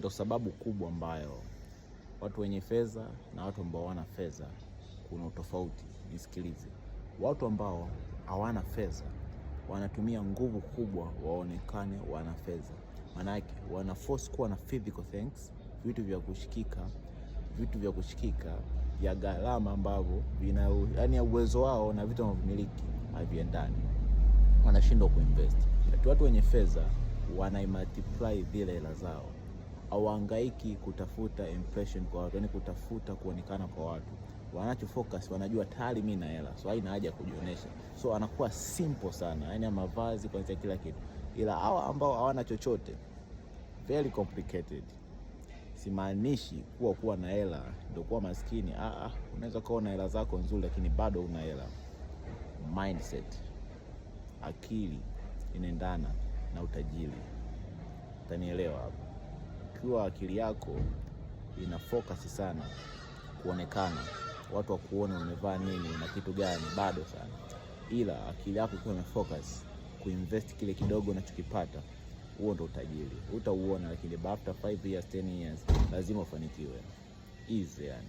Ndio sababu kubwa ambayo watu wenye fedha na watu ambao hawana fedha kuna utofauti. Nisikilize, watu ambao hawana fedha wanatumia nguvu kubwa waonekane wana fedha. Maana yake wana force kuwa na physical things, vitu vya kushikika vya gharama ambavyo yani uwezo wao na vitu wanavyomiliki haviendani, wanashindwa kuinvest. Watu wenye fedha multiply zile hela zao, hawahangaiki kutafuta impression kwa watu, yani kutafuta kuonekana kwa watu. Wanacho focus, wanajua tayari mimi na hela, so haina haja kujionyesha. So anakuwa simple sana, yani mavazi kwanza, kila kitu. Ila hawa ambao hawana chochote, very complicated. Simaanishi kuwa na hela ndio kuwa maskini. Unaweza kuwa na hela zako nzuri lakini bado una hela. Mindset, akili inaendana na utajiri. Utanielewa hapo. Kwa akili yako ina focus sana kuonekana, watu wakuone umevaa nini na kitu gani, bado sana. Ila akili yako ikiwa imefocus kuinvest kile kidogo unachokipata, huo ndo utajiri. Utauona, lakini after 5 years 10 years lazima ufanikiwe. Easy yani.